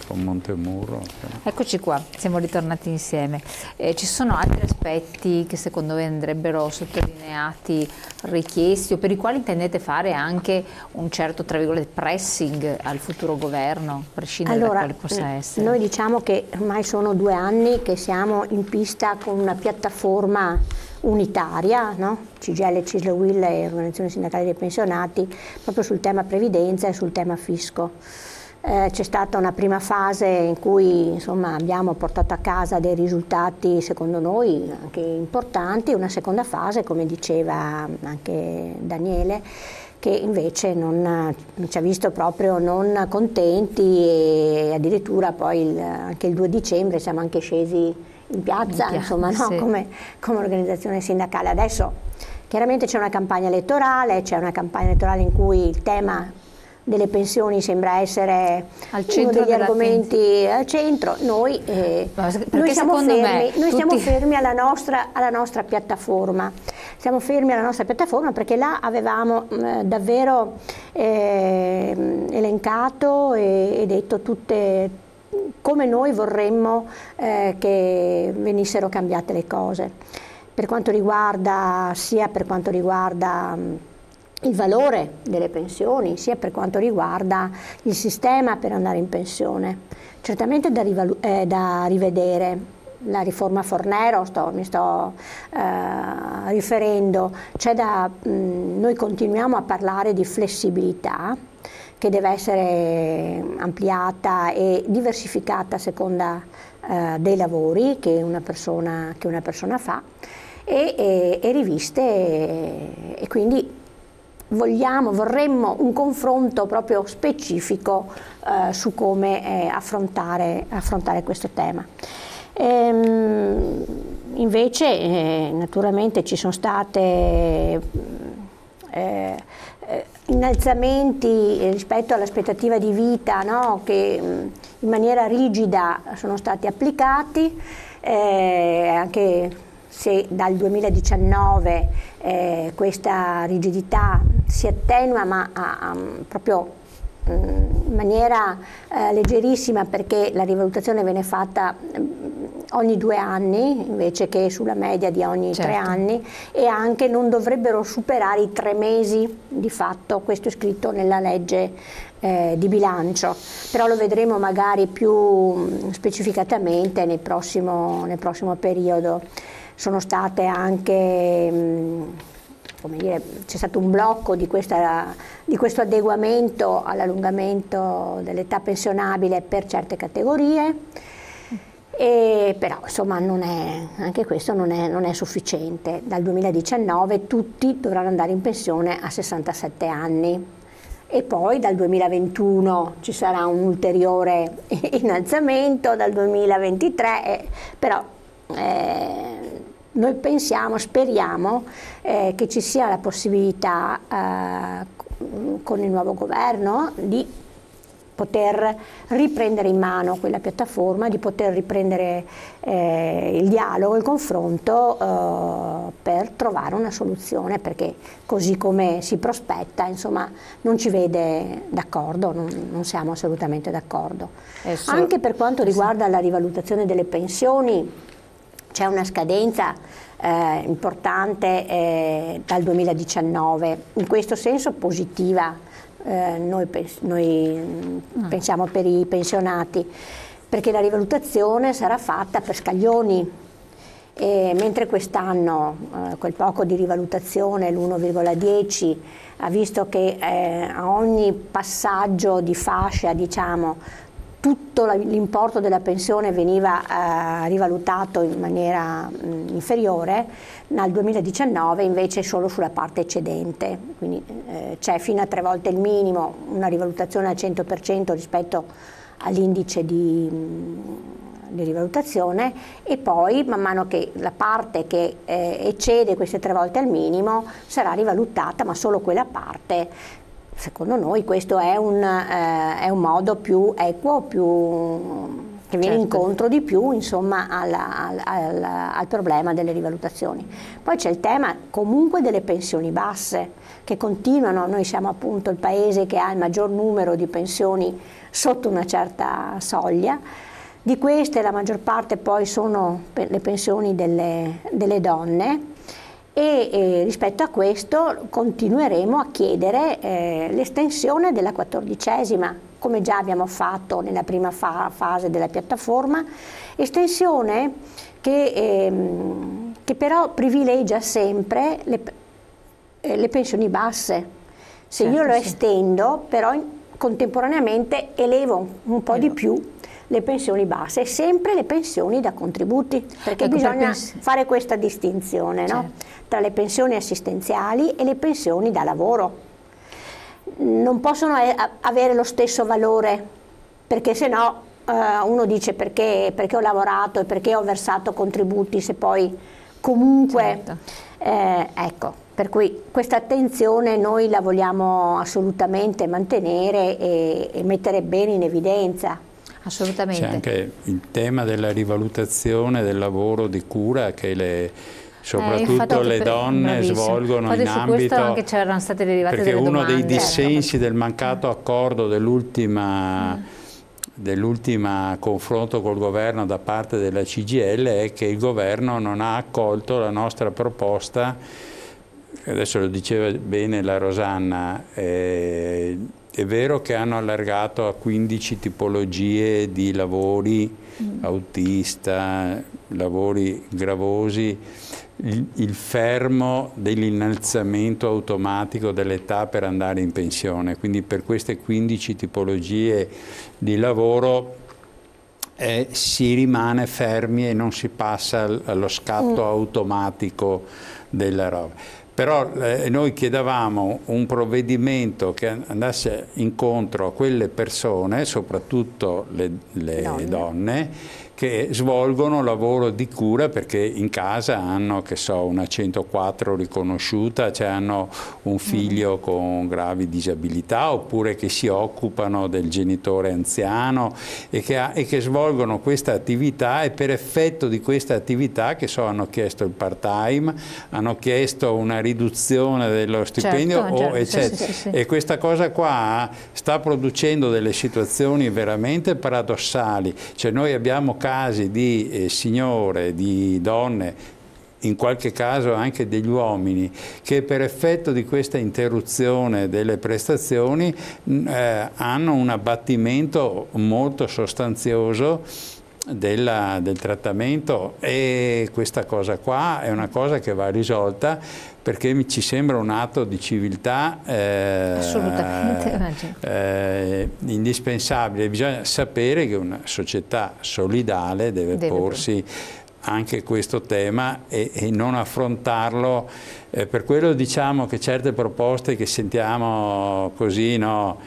con Montemurro. Eccoci qua, siamo ritornati insieme. Ci sono altri aspetti che secondo voi andrebbero sottolineati, richiesti o per i quali intendete fare anche un certo, tra virgolette, pressing al futuro governo, a prescindere da quale possa essere? Noi diciamo che ormai sono 2 anni che siamo in pista con una piattaforma unitaria, no? CGIL, CISL, UIL e Organizzazione Sindacale dei Pensionati, proprio sul tema previdenza e sul tema fisco. C'è stata una prima fase in cui insomma, abbiamo portato a casa dei risultati secondo noi anche importanti, una seconda fase, come diceva anche Daniele, che invece non ci ha visto proprio non contenti e addirittura poi anche il 2 dicembre siamo anche scesi in piazza, insomma, no? Sì. come organizzazione sindacale. Adesso chiaramente c'è una campagna elettorale in cui il tema delle pensioni sembra essere uno degli argomenti al centro. Noi siamo fermi alla nostra piattaforma. Siamo fermi alla nostra piattaforma perché là avevamo davvero elencato e detto tutte come noi vorremmo che venissero cambiate le cose. Per quanto riguarda il valore delle pensioni, sia per quanto riguarda il sistema per andare in pensione. Certamente da rivedere. La riforma Fornero mi sto riferendo, noi continuiamo a parlare di flessibilità che deve essere ampliata e diversificata a seconda dei lavori che una persona fa e riviste e quindi vorremmo un confronto proprio specifico su come affrontare questo tema. Invece naturalmente ci sono state innalzamenti rispetto all'aspettativa di vita, no? Che in maniera rigida sono stati applicati, anche se dal 2019 questa rigidità si attenua, ma proprio in maniera leggerissima, perché la rivalutazione viene fatta ogni 2 anni invece che sulla media di ogni 3 anni, e anche non dovrebbero superare i 3 mesi di fatto. Questo è scritto nella legge di bilancio, però lo vedremo magari più specificatamente nel prossimo periodo. Sono state anche, come dire, c'è stato un blocco di questo adeguamento all'allungamento dell'età pensionabile per certe categorie, però insomma anche questo non è sufficiente. Dal 2019 tutti dovranno andare in pensione a 67 anni e poi dal 2021 ci sarà un ulteriore innalzamento, dal 2023, però noi speriamo che ci sia la possibilità con il nuovo governo di poter riprendere in mano quella piattaforma, di poter riprendere il dialogo, il confronto per trovare una soluzione, perché così come si prospetta, insomma, non ci vede d'accordo, non siamo assolutamente d'accordo. Anche per quanto riguarda la rivalutazione delle pensioni, c'è una scadenza importante dal 2019, in questo senso positiva. Noi pensiamo per i pensionati, perché la rivalutazione sarà fatta per scaglioni, mentre quest'anno quel poco di rivalutazione, l'1,10, ha visto che a ogni passaggio di fascia, diciamo, tutto l'importo della pensione veniva rivalutato in maniera inferiore. Nel 2019 invece solo sulla parte eccedente, quindi c'è fino a 3 volte il minimo, una rivalutazione al 100% rispetto all'indice di rivalutazione, e poi man mano che la parte che eccede queste 3 volte al minimo sarà rivalutata, ma solo quella parte. Secondo noi questo è un modo più equo, più che viene certo. incontro di più, insomma, al problema delle rivalutazioni. Poi c'è il tema comunque delle pensioni basse, che continuano. Noi siamo appunto il paese che ha il maggior numero di pensioni sotto una certa soglia. Di queste la maggior parte poi sono le pensioni delle donne, e rispetto a questo continueremo a chiedere l'estensione della 14ª, come già abbiamo fatto nella prima fase della piattaforma, estensione che però privilegia sempre le pensioni basse. Se Certo, io lo sì. estendo, però contemporaneamente elevo un po' di più le pensioni basse e sempre le pensioni da contributi, perché Ecco, bisogna fare questa distinzione, no? Certo. Tra le pensioni assistenziali e le pensioni da lavoro. Non possono avere lo stesso valore, perché se no uno dice perché ho lavorato e perché ho versato contributi se poi comunque... Certo. Ecco, per cui questa attenzione noi la vogliamo assolutamente mantenere e mettere bene in evidenza. Assolutamente. C'è anche il tema della rivalutazione del lavoro di cura che soprattutto le donne svolgono in su ambito, questo anche c'erano state derivate perché delle uno domande. dei dissensi del mancato accordo dell'ultima confronto col governo da parte della CGIL è che il governo non ha accolto la nostra proposta. Adesso lo diceva bene la Rosanna, è vero che hanno allargato a 15 tipologie di lavori, autista, lavori gravosi, il fermo dell'innalzamento automatico dell'età per andare in pensione, quindi per queste 15 tipologie di lavoro si rimane fermi e non si passa allo scatto automatico della roba. Però noi chiedevamo un provvedimento che andasse incontro a quelle persone, soprattutto le donne, che svolgono lavoro di cura perché in casa hanno, che so, una 104 riconosciuta, cioè hanno un figlio con gravi disabilità, oppure che si occupano del genitore anziano e che svolgono questa attività, e per effetto di questa attività, che so, hanno chiesto il part-time, hanno chiesto una riduzione dello stipendio, certo, eccetera. sì. E questa cosa qua sta producendo delle situazioni veramente paradossali. Cioè noi abbiamo casi di signore, di donne, in qualche caso anche degli uomini, che per effetto di questa interruzione delle prestazioni hanno un abbattimento molto sostanzioso del trattamento, e questa cosa qua è una cosa che va risolta, perché ci sembra un atto di civiltà indispensabile. Bisogna sapere che una società solidale deve porsi anche questo tema e non affrontarlo. Per quello diciamo che certe proposte che sentiamo così, no,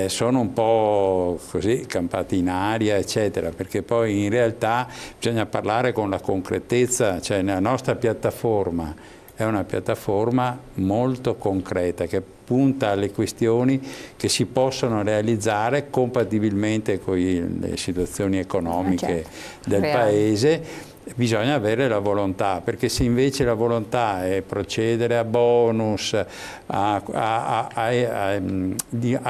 sono un po' così campate in aria, eccetera, perché poi in realtà bisogna parlare con la concretezza. Cioè la nostra piattaforma è una piattaforma molto concreta che punta alle questioni che si possono realizzare compatibilmente con le situazioni economiche del Paese. Bisogna avere la volontà, perché se invece la volontà è procedere a bonus, a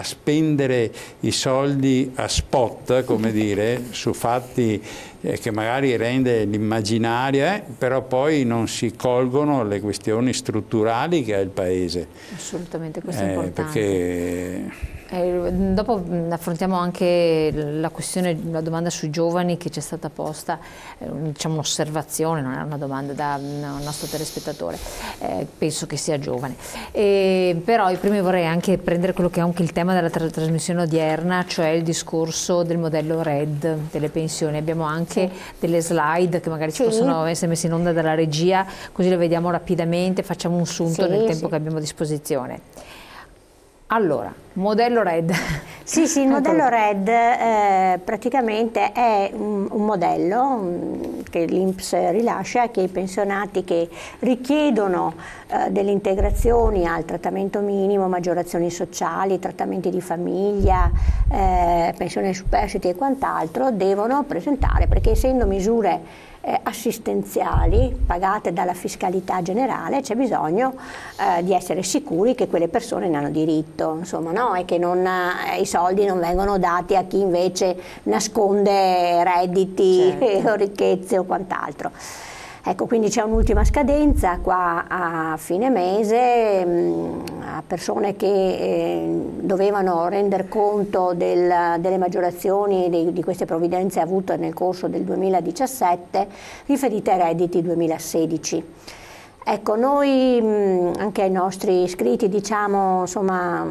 spendere i soldi a spot, come dire, su fatti che magari rende l'immaginaria, però poi non si colgono le questioni strutturali che ha il Paese. Assolutamente, questo è importante. Perché... dopo affrontiamo anche la questione, la domanda sui giovani che ci è stata posta, diciamo un'osservazione, non è una domanda da un nostro telespettatore, penso che sia giovane. Però io prima vorrei anche prendere quello che è anche il tema della trasmissione odierna, cioè il discorso del modello RED delle pensioni. Abbiamo anche delle slide che magari ci possono essere messe in onda dalla regia, così le vediamo rapidamente, facciamo un sunto nel tempo che abbiamo a disposizione. Allora, modello RED. Sì, il modello RED praticamente è un modello che l'INPS rilascia, che i pensionati che richiedono delle integrazioni al trattamento minimo, maggiorazioni sociali, trattamenti di famiglia, pensione superstiti e quant'altro devono presentare, perché essendo misure assistenziali pagate dalla fiscalità generale c'è bisogno di essere sicuri che quelle persone ne hanno diritto, insomma, no? E che i soldi non vengono dati a chi invece nasconde redditi, certo, o ricchezze o quant'altro. Ecco, quindi c'è un'ultima scadenza qua a fine mese a persone che dovevano render conto delle maggiorazioni di queste provvidenze avute nel corso del 2017 riferite ai redditi 2016. Ecco, noi anche ai nostri iscritti diciamo, insomma,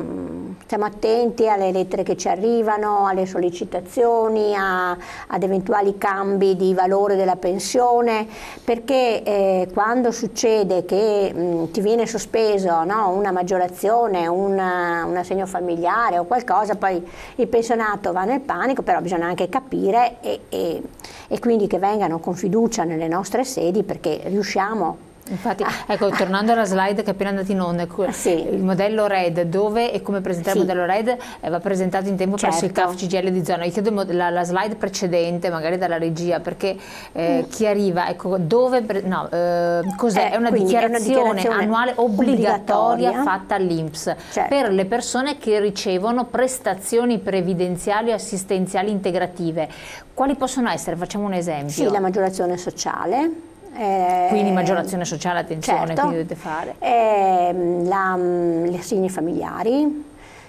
stiamo attenti alle lettere che ci arrivano, alle sollecitazioni, ad eventuali cambi di valore della pensione, perché quando succede che ti viene sospeso, no, una maggiorazione, un assegno familiare o qualcosa, poi il pensionato va nel panico, però bisogna anche capire e quindi che vengano con fiducia nelle nostre sedi, perché riusciamo. Infatti, ecco, tornando alla slide che è appena andata in onda, il modello RED, dove e come presentare il modello RED va presentato in tempo presso il CAF CGIL di zona. Io chiedo la slide precedente, magari dalla regia, perché chi arriva, ecco, dove, cos'è? È una dichiarazione annuale obbligatoria fatta all'INPS per le persone che ricevono prestazioni previdenziali o assistenziali integrative. Quali possono essere? Facciamo un esempio. Sì, la maggiorazione sociale. Quindi maggiorazione sociale, attenzione, certo, quindi dovete fare. Gli assegni familiari,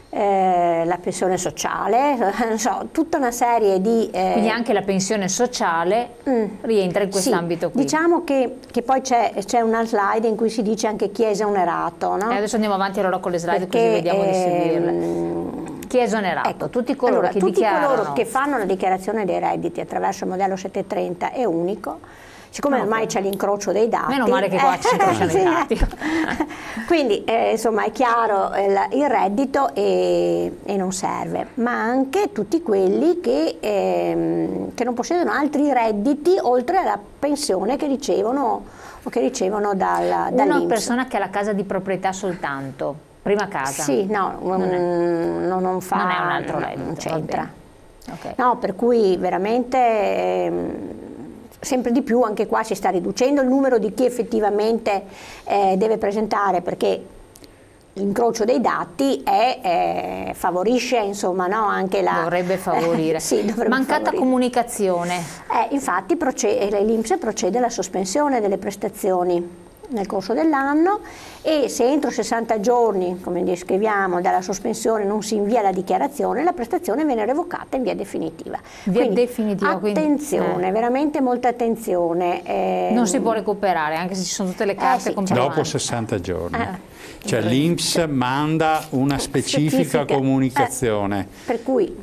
la pensione sociale, non so, tutta una serie di... Quindi anche la pensione sociale rientra in quest'ambito qui. Diciamo che poi c'è una slide in cui si dice anche chi è esonerato, no? E adesso andiamo avanti allora con le slide, così vediamo di seguirle. Chi è esonerato? Ecco, tutti coloro che dichiarano. Tutti coloro che fanno la dichiarazione dei redditi attraverso il modello 730 è unico. Siccome ormai c'è l'incrocio dei dati. Meno male che qua ci incrociano i dati. Quindi insomma è chiaro il reddito e non serve, ma anche tutti quelli che non possiedono altri redditi oltre alla pensione che ricevono dall'INPS. Una persona che ha la casa di proprietà soltanto, prima casa. Sì, no, non fa, non è un altro reddito, non c'entra. Okay. No, per cui veramente... sempre di più anche qua si sta riducendo il numero di chi effettivamente deve presentare, perché l'incrocio dei dati favorisce, insomma, no, anche la... Dovrebbe favorire. Sì, dovrebbe Mancata favorire. Comunicazione. Infatti l'INPS procede alla sospensione delle prestazioni nel corso dell'anno e se entro 60 giorni, come descriviamo, dalla sospensione non si invia la dichiarazione, la prestazione viene revocata in via definitiva. Definitiva, attenzione, veramente molta attenzione. Non si può recuperare, anche se ci sono tutte le carte comprobanti. Dopo 60 giorni. Cioè l'INPS manda una specifica comunicazione. Per cui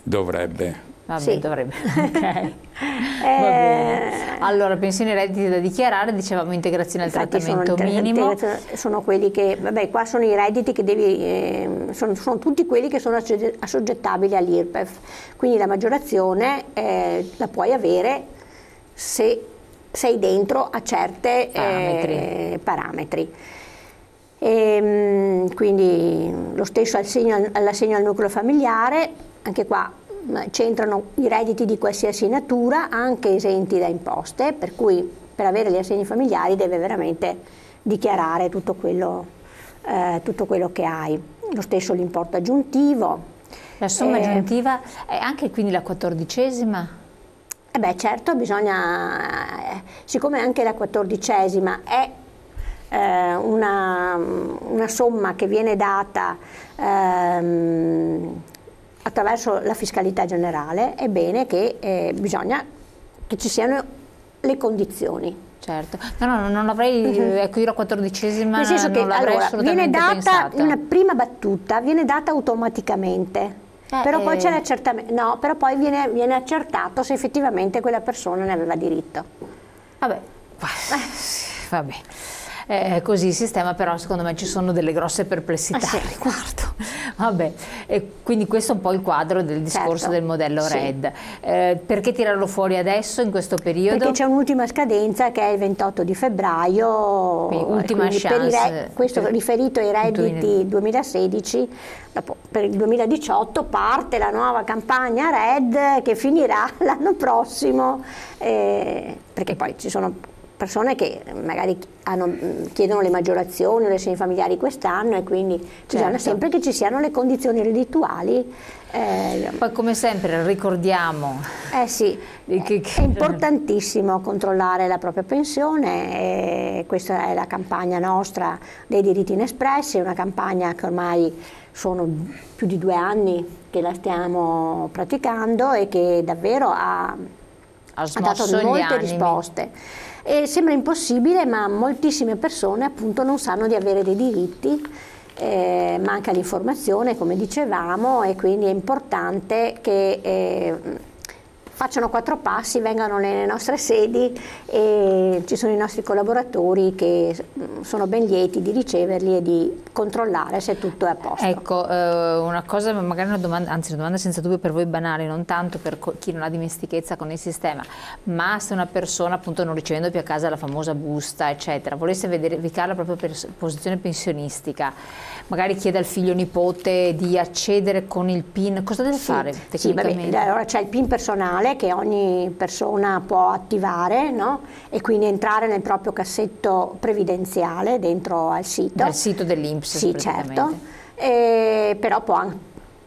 dovrebbe. Vabbè, dovrebbe. Okay. Va bene. Allora, pensioni e redditi da dichiarare, dicevamo integrazione al trattamento minimo. Sono quelli che, vabbè, qua sono i redditi che devi, sono tutti quelli che sono assoggettabili all'IRPEF, quindi la maggiorazione la puoi avere se sei dentro a certe parametri. Quindi lo stesso all'assegno al nucleo familiare, anche qua c'entrano i redditi di qualsiasi natura, anche esenti da imposte, per cui per avere gli assegni familiari deve veramente dichiarare tutto quello che hai. Lo stesso l'importo aggiuntivo. La somma aggiuntiva è anche quindi la 14ª? Beh, certo, bisogna, siccome anche la 14ª è una somma che viene data attraverso la fiscalità generale, è bene che bisogna che ci siano le condizioni. Certo, no, non l'avrei, ecco, io la 14ª nel senso che allora, viene data pensata. Una prima battuta, viene data automaticamente, però poi c'è l'accertamento, no, però poi viene accertato se effettivamente quella persona ne aveva diritto. Vabbè. così il sistema, però secondo me ci sono delle grosse perplessità al riguardo. Vabbè, quindi questo è un po' il quadro del discorso del modello RED. Perché tirarlo fuori adesso, in questo periodo? Perché c'è un'ultima scadenza che è il 28 di febbraio, ultima chance, questo riferito ai redditi 2016, dopo, per il 2018 parte la nuova campagna RED che finirà l'anno prossimo, perché poi ci sono persone che magari chiedono le maggiorazioni o le assegni familiari quest'anno, e quindi bisogna sempre che ci siano le condizioni reddituali. Poi come sempre ricordiamo sì, è importantissimo controllare la propria pensione, questa è la campagna nostra dei diritti inespressi, è una campagna che ormai sono più di 2 anni che la stiamo praticando e che davvero ha dato molte risposte. E sembra impossibile, ma moltissime persone appunto non sanno di avere dei diritti, manca l'informazione come dicevamo, e quindi è importante che facciano 4 passi, vengano nelle nostre sedi, e ci sono i nostri collaboratori che sono ben lieti di riceverli e di controllare se tutto è a posto. Ecco, una cosa, magari una domanda senza dubbio per voi banale, non tanto per chi non ha dimestichezza con il sistema, ma se una persona appunto non ricevendo più a casa la famosa busta eccetera, volesse verificare la propria posizione pensionistica, magari chiede al figlio o nipote di accedere con il PIN, cosa deve fare tecnicamente? Sì, allora c'è il PIN personale che ogni persona può attivare, no? E quindi entrare nel proprio cassetto previdenziale dentro al sito. Al sito dell'INPS. Sì, certo. Però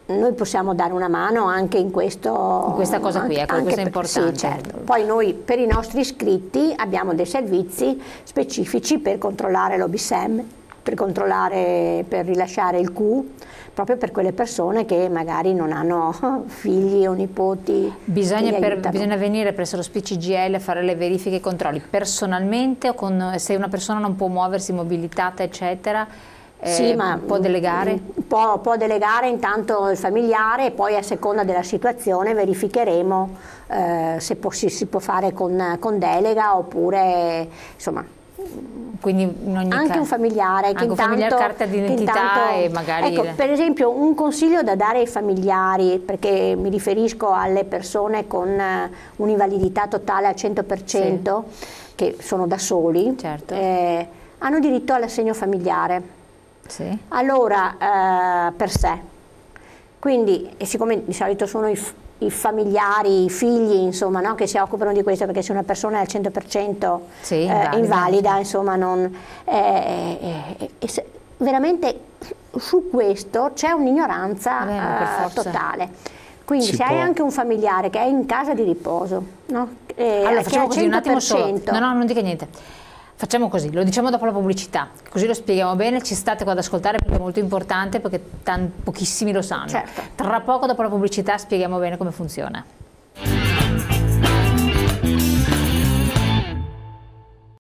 noi possiamo dare una mano anche in questa cosa qui, questo è importante. Sì, certo. Poi noi per i nostri iscritti abbiamo dei servizi specifici per controllare l'OBSEM, per rilasciare il Q, proprio per quelle persone che magari non hanno figli o nipoti. Bisogna venire presso lo CGIL a fare le verifiche e i controlli personalmente, o se una persona non può muoversi, mobilitata eccetera, sì, ma può delegare? Può delegare intanto il familiare, e poi a seconda della situazione verificheremo se si può fare con delega, oppure insomma. Quindi in ogni anche un familiare che intanto, carta d'identità e magari... Ecco, per esempio un consiglio da dare ai familiari, perché mi riferisco alle persone con un'invalidità totale al 100%, che sono da soli, certo. Hanno diritto all'assegno familiare. Sì. Allora, per sé. Quindi, e siccome di solito sono i familiari, i figli, insomma, no, che si occupano di questo, perché se una persona è al 100% invalida, insomma, veramente su questo c'è un'ignoranza totale. Quindi se hai anche un familiare che è in casa di riposo, no, allora facciamo così, un attimo solo. No, non dica niente. Facciamo così, lo diciamo dopo la pubblicità, così lo spieghiamo bene, ci state qua ad ascoltare perché è molto importante, perché pochissimi lo sanno. Certo. Tra poco dopo la pubblicità spieghiamo bene come funziona.